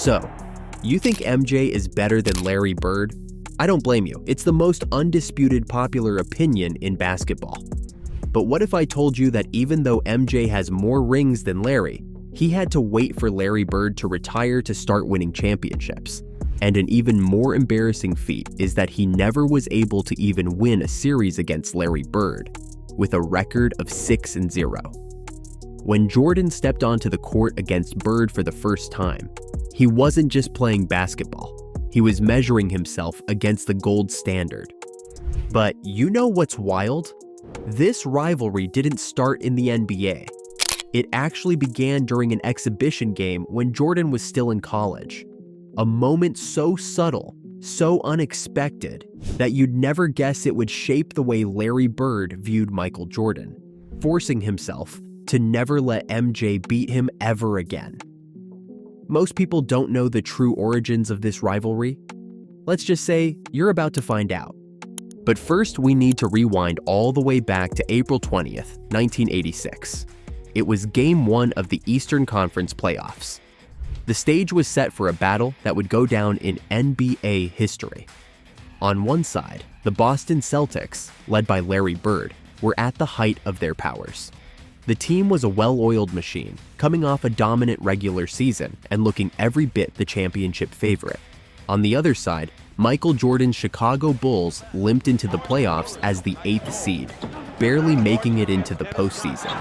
So, you think MJ is better than Larry Bird? I don't blame you. It's the most undisputed popular opinion in basketball. But what if I told you that even though MJ has more rings than Larry, he had to wait for Larry Bird to retire to start winning championships? And an even more embarrassing feat is that he never was able to even win a series against Larry Bird, with a record of 6-0. When Jordan stepped onto the court against Bird for the first time, he wasn't just playing basketball. He was measuring himself against the gold standard. But you know what's wild? This rivalry didn't start in the NBA. It actually began during an exhibition game when Jordan was still in college. A moment so subtle, so unexpected, that you'd never guess it would shape the way Larry Bird viewed Michael Jordan, forcing himself to never let MJ beat him ever again. Most people don't know the true origins of this rivalry. Let's just say you're about to find out. But first, we need to rewind all the way back to April 20th, 1986. It was Game 1 of the Eastern Conference playoffs. The stage was set for a battle that would go down in NBA history. On one side, the Boston Celtics, led by Larry Bird, were at the height of their powers. The team was a well-oiled machine, coming off a dominant regular season and looking every bit the championship favorite. On the other side, Michael Jordan's Chicago Bulls limped into the playoffs as the 8th seed, barely making it into the postseason.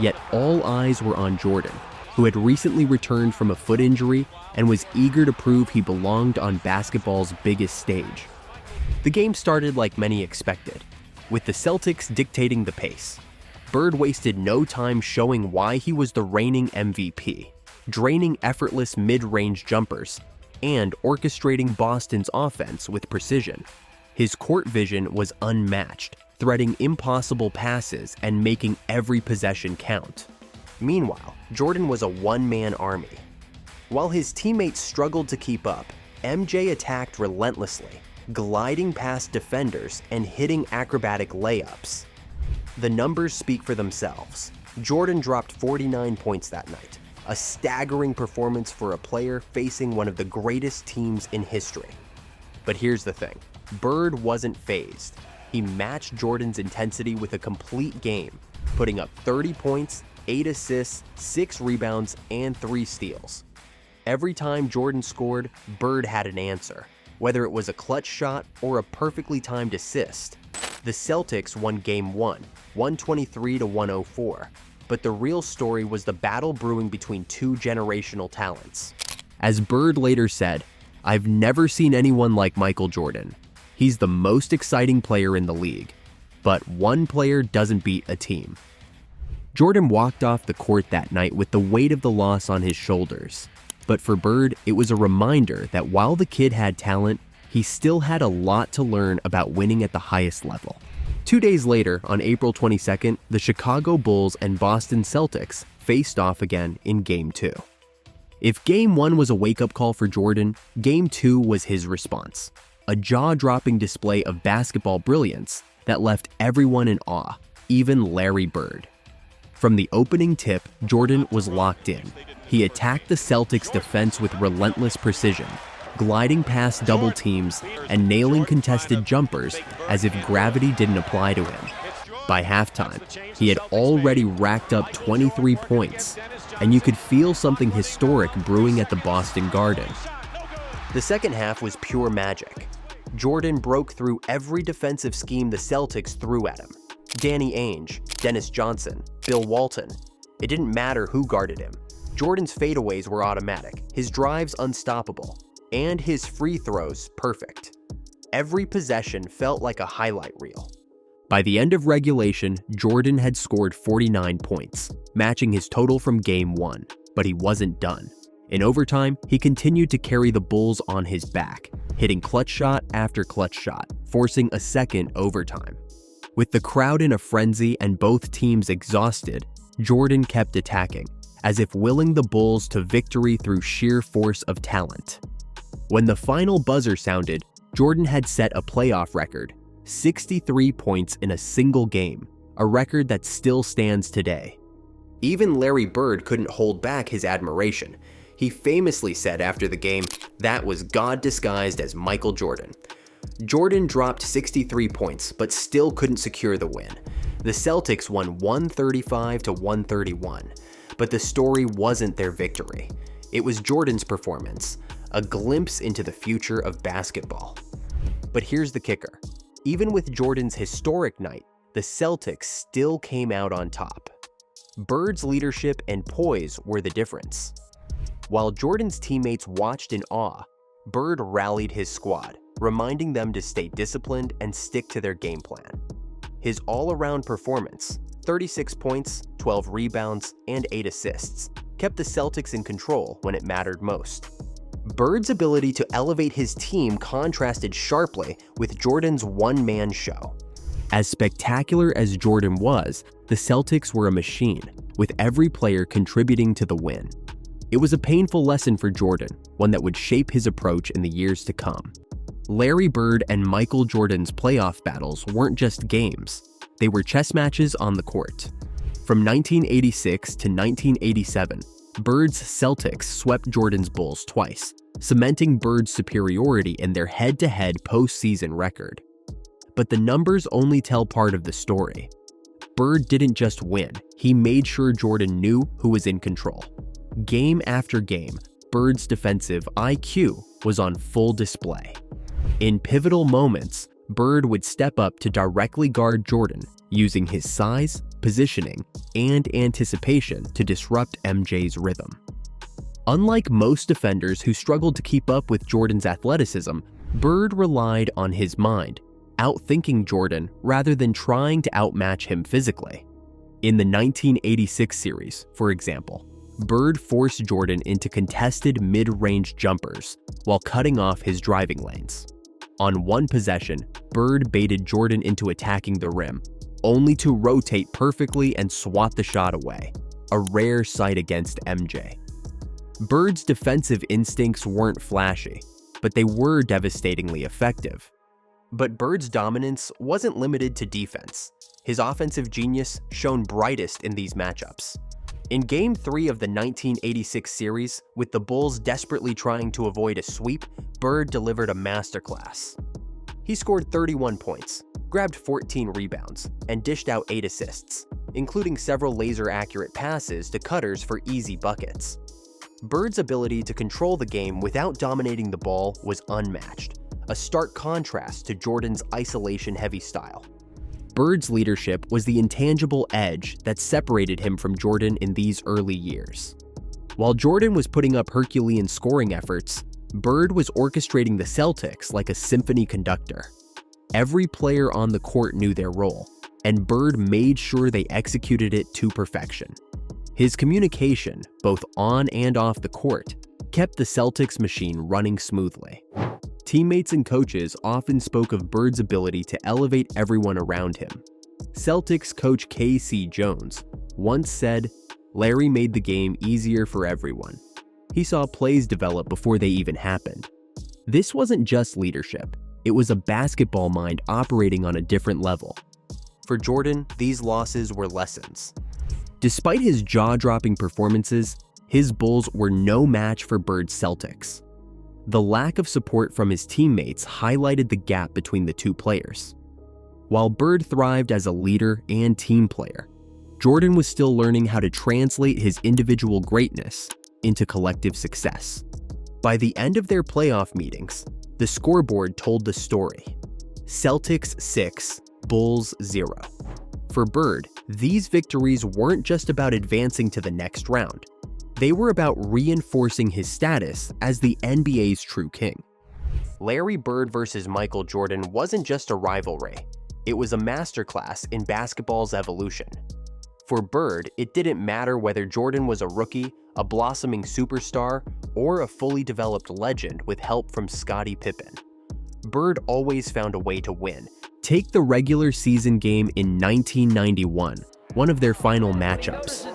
Yet all eyes were on Jordan, who had recently returned from a foot injury and was eager to prove he belonged on basketball's biggest stage. The game started like many expected, with the Celtics dictating the pace. Bird wasted no time showing why he was the reigning MVP, draining effortless mid-range jumpers, and orchestrating Boston's offense with precision. His court vision was unmatched, threading impossible passes and making every possession count. Meanwhile, Jordan was a one-man army. While his teammates struggled to keep up, MJ attacked relentlessly, gliding past defenders and hitting acrobatic layups. The numbers speak for themselves. Jordan dropped 49 points that night, a staggering performance for a player facing one of the greatest teams in history. But here's the thing, Bird wasn't fazed. He matched Jordan's intensity with a complete game, putting up 30 points, 8 assists, 6 rebounds, and 3 steals. Every time Jordan scored, Bird had an answer, whether it was a clutch shot or a perfectly timed assist. The Celtics won Game 1, 123-104, but the real story was the battle brewing between two generational talents. As Bird later said, "I've never seen anyone like Michael Jordan. He's the most exciting player in the league, but one player doesn't beat a team." Jordan walked off the court that night with the weight of the loss on his shoulders. But for Bird, it was a reminder that while the kid had talent, he still had a lot to learn about winning at the highest level. 2 days later, on April 22nd, the Chicago Bulls and Boston Celtics faced off again in Game 2. If Game 1 was a wake-up call for Jordan, Game 2 was his response. A jaw-dropping display of basketball brilliance that left everyone in awe, even Larry Bird. From the opening tip, Jordan was locked in. He attacked the Celtics' defense with relentless precision, gliding past double teams and nailing contested jumpers as if gravity didn't apply to him. By halftime, he had already racked up 23 points, and you could feel something historic brewing at the Boston Garden. The second half was pure magic. Jordan broke through every defensive scheme the Celtics threw at him. Danny Ainge, Dennis Johnson, Bill Walton. It didn't matter who guarded him. Jordan's fadeaways were automatic, his drives unstoppable, and his free throws perfect. Every possession felt like a highlight reel. By the end of regulation, Jordan had scored 49 points, matching his total from Game 1, but he wasn't done. In overtime, he continued to carry the Bulls on his back, hitting clutch shot after clutch shot, forcing a second overtime. With the crowd in a frenzy and both teams exhausted, Jordan kept attacking, as if willing the Bulls to victory through sheer force of talent. When the final buzzer sounded, Jordan had set a playoff record, 63 points in a single game, a record that still stands today. Even Larry Bird couldn't hold back his admiration. He famously said after the game, "That was God disguised as Michael Jordan." Jordan dropped 63 points, but still couldn't secure the win. The Celtics won 135 to 131, but the story wasn't their victory. It was Jordan's performance, a glimpse into the future of basketball. But here's the kicker. Even with Jordan's historic night, the Celtics still came out on top. Bird's leadership and poise were the difference. While Jordan's teammates watched in awe, Bird rallied his squad, reminding them to stay disciplined and stick to their game plan. His all-around performance, 36 points, 12 rebounds, and 8 assists, kept the Celtics in control when it mattered most. Bird's ability to elevate his team contrasted sharply with Jordan's one-man show. As spectacular as Jordan was, the Celtics were a machine, with every player contributing to the win. It was a painful lesson for Jordan, one that would shape his approach in the years to come. Larry Bird and Michael Jordan's playoff battles weren't just games, they were chess matches on the court. From 1986 to 1987, Bird's Celtics swept Jordan's Bulls twice, cementing Bird's superiority in their head-to-head postseason record. But the numbers only tell part of the story. Bird didn't just win, he made sure Jordan knew who was in control. Game after game, Bird's defensive IQ was on full display. In pivotal moments, Bird would step up to directly guard Jordan, using his size, positioning, and anticipation to disrupt MJ's rhythm. Unlike most defenders who struggled to keep up with Jordan's athleticism, Bird relied on his mind, outthinking Jordan rather than trying to outmatch him physically. In the 1986 series, for example, Bird forced Jordan into contested mid-range jumpers while cutting off his driving lanes. On one possession, Bird baited Jordan into attacking the rim, only to rotate perfectly and swat the shot away, a rare sight against MJ. Bird's defensive instincts weren't flashy, but they were devastatingly effective. But Bird's dominance wasn't limited to defense. His offensive genius shone brightest in these matchups. In Game 3 of the 1986 series, with the Bulls desperately trying to avoid a sweep, Bird delivered a masterclass. He scored 31 points, grabbed 14 rebounds, and dished out 8 assists, including several laser-accurate passes to cutters for easy buckets. Bird's ability to control the game without dominating the ball was unmatched, a stark contrast to Jordan's isolation-heavy style. Bird's leadership was the intangible edge that separated him from Jordan in these early years. While Jordan was putting up Herculean scoring efforts, Bird was orchestrating the Celtics like a symphony conductor. Every player on the court knew their role, and Bird made sure they executed it to perfection. His communication, both on and off the court, kept the Celtics machine running smoothly. Teammates and coaches often spoke of Bird's ability to elevate everyone around him. Celtics coach K.C. Jones once said, "Larry made the game easier for everyone. He saw plays develop before they even happened." This wasn't just leadership, it was a basketball mind operating on a different level. For Jordan, these losses were lessons. Despite his jaw-dropping performances, his Bulls were no match for Bird's Celtics. The lack of support from his teammates highlighted the gap between the two players. While Bird thrived as a leader and team player, Jordan was still learning how to translate his individual greatness into collective success. By the end of their playoff meetings, the scoreboard told the story. Celtics 6, Bulls 0. For Bird, these victories weren't just about advancing to the next round. They were about reinforcing his status as the NBA's true king. Larry Bird versus Michael Jordan wasn't just a rivalry. It was a masterclass in basketball's evolution. For Bird, it didn't matter whether Jordan was a rookie, a blossoming superstar, or a fully developed legend with help from Scottie Pippen. Bird always found a way to win. Take the regular season game in 1991, one of their final matchups.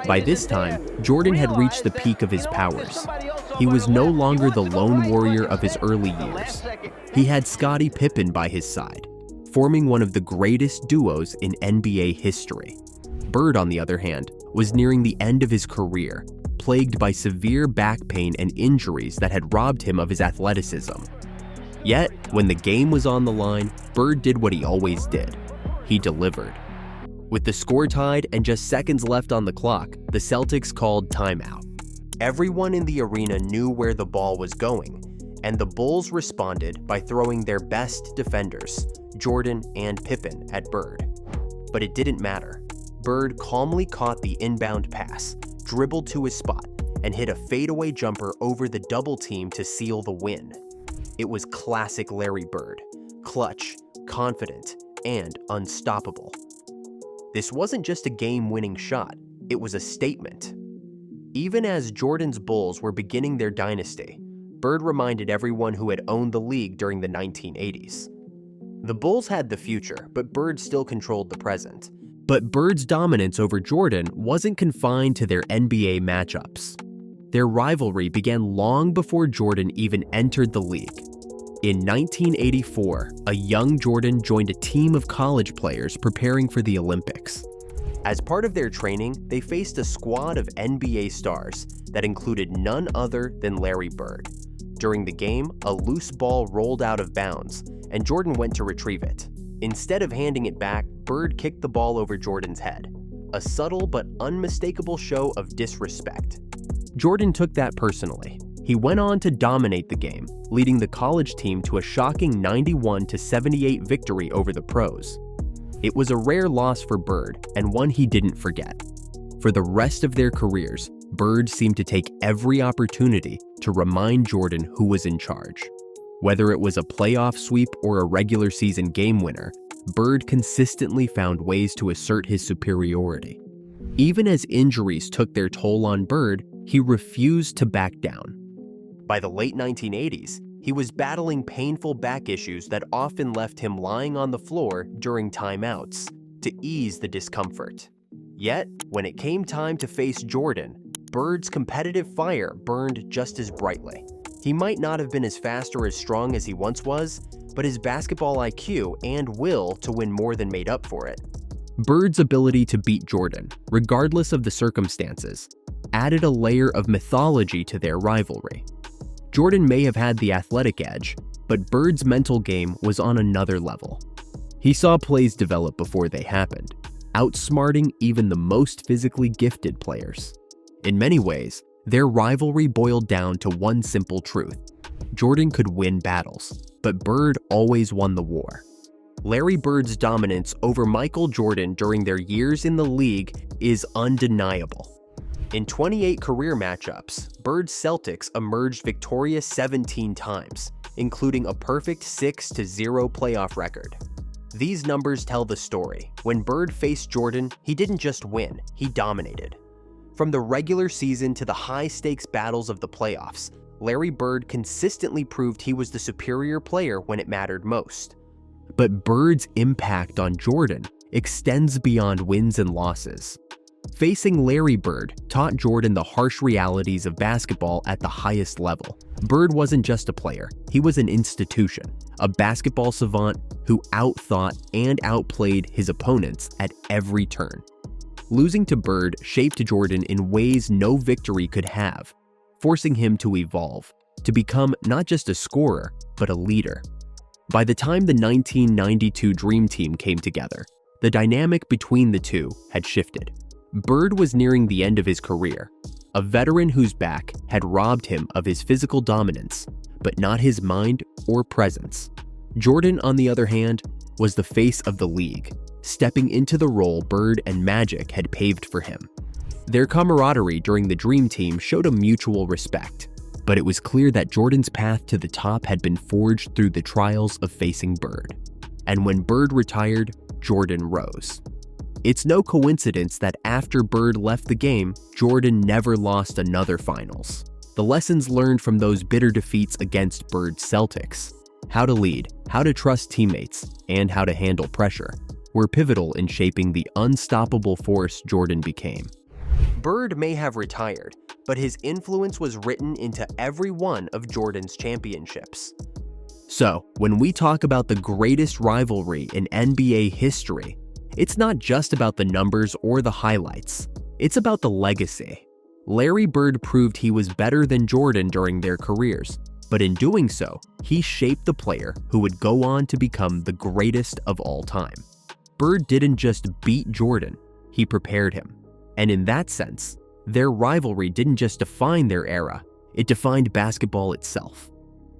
By this time, Jordan had reached the peak of his powers. He was no longer the lone warrior of his early years. He had Scottie Pippen by his side, forming one of the greatest duos in NBA history. Bird, on the other hand, was nearing the end of his career, plagued by severe back pain and injuries that had robbed him of his athleticism. Yet, when the game was on the line, Bird did what he always did. He delivered. With the score tied and just seconds left on the clock, the Celtics called timeout. Everyone in the arena knew where the ball was going, and the Bulls responded by throwing their best defenders, Jordan and Pippen, at Bird. But it didn't matter. Bird calmly caught the inbound pass, dribbled to his spot, and hit a fadeaway jumper over the double team to seal the win. It was classic Larry Bird, clutch, confident, and unstoppable. This wasn't just a game-winning shot, it was a statement. Even as Jordan's Bulls were beginning their dynasty, Bird reminded everyone who had owned the league during the 1980s. The Bulls had the future, but Bird still controlled the present. But Bird's dominance over Jordan wasn't confined to their NBA matchups. Their rivalry began long before Jordan even entered the league. In 1984, a young Jordan joined a team of college players preparing for the Olympics. As part of their training, they faced a squad of NBA stars that included none other than Larry Bird. During the game, a loose ball rolled out of bounds, and Jordan went to retrieve it. Instead of handing it back, Bird kicked the ball over Jordan's head. A subtle but unmistakable show of disrespect. Jordan took that personally. He went on to dominate the game, leading the college team to a shocking 91-78 victory over the pros. It was a rare loss for Bird, and one he didn't forget. For the rest of their careers, Bird seemed to take every opportunity to remind Jordan who was in charge. Whether it was a playoff sweep or a regular season game winner, Bird consistently found ways to assert his superiority. Even as injuries took their toll on Bird, he refused to back down. By the late 1980s, he was battling painful back issues that often left him lying on the floor during timeouts to ease the discomfort. Yet, when it came time to face Jordan, Bird's competitive fire burned just as brightly. He might not have been as fast or as strong as he once was, but his basketball IQ and will to win more than made up for it. Bird's ability to beat Jordan, regardless of the circumstances, added a layer of mythology to their rivalry. Jordan may have had the athletic edge, but Bird's mental game was on another level. He saw plays develop before they happened, outsmarting even the most physically gifted players. In many ways, their rivalry boiled down to one simple truth. Jordan could win battles, but Bird always won the war. Larry Bird's dominance over Michael Jordan during their years in the league is undeniable. In 28 career matchups, Bird's Celtics emerged victorious 17 times, including a perfect 6-0 playoff record. These numbers tell the story. When Bird faced Jordan, he didn't just win, he dominated. From the regular season to the high-stakes battles of the playoffs, Larry Bird consistently proved he was the superior player when it mattered most. But Bird's impact on Jordan extends beyond wins and losses. Facing Larry Bird taught Jordan the harsh realities of basketball at the highest level. Bird wasn't just a player, he was an institution, a basketball savant who outthought and outplayed his opponents at every turn. Losing to Bird shaped Jordan in ways no victory could have, forcing him to evolve, to become not just a scorer, but a leader. By the time the 1992 Dream Team came together, the dynamic between the two had shifted. Bird was nearing the end of his career, a veteran whose back had robbed him of his physical dominance, but not his mind or presence. Jordan, on the other hand, was the face of the league, stepping into the role Bird and Magic had paved for him. Their camaraderie during the Dream Team showed a mutual respect, but it was clear that Jordan's path to the top had been forged through the trials of facing Bird. And when Bird retired, Jordan rose. It's no coincidence that after Bird left the game, Jordan never lost another finals. The lessons learned from those bitter defeats against Bird's Celtics, how to lead, how to trust teammates, and how to handle pressure, were pivotal in shaping the unstoppable force Jordan became. Bird may have retired, but his influence was written into every one of Jordan's championships. So, when we talk about the greatest rivalry in NBA history, it's not just about the numbers or the highlights. It's about the legacy. Larry Bird proved he was better than Jordan during their careers, but in doing so, he shaped the player who would go on to become the greatest of all time. Bird didn't just beat Jordan, he prepared him. And in that sense, their rivalry didn't just define their era, it defined basketball itself.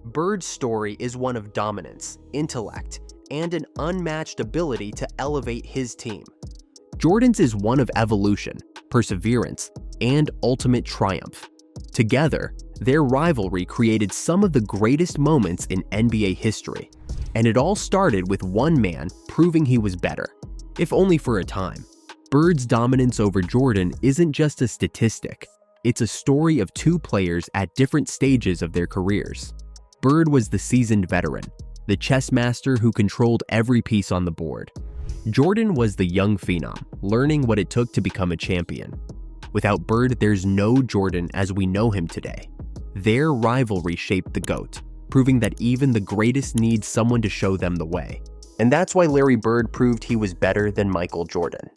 Bird's story is one of dominance, intellect, and an unmatched ability to elevate his team. Jordan's is one of evolution, perseverance, and ultimate triumph. Together, their rivalry created some of the greatest moments in NBA history, and it all started with one man proving he was better, if only for a time. Bird's dominance over Jordan isn't just a statistic, it's a story of two players at different stages of their careers. Bird was the seasoned veteran, the chess master who controlled every piece on the board. Jordan was the young phenom, learning what it took to become a champion. Without Bird, there's no Jordan as we know him today. Their rivalry shaped the GOAT, proving that even the greatest need someone to show them the way. And that's why Larry Bird proved he was better than Michael Jordan.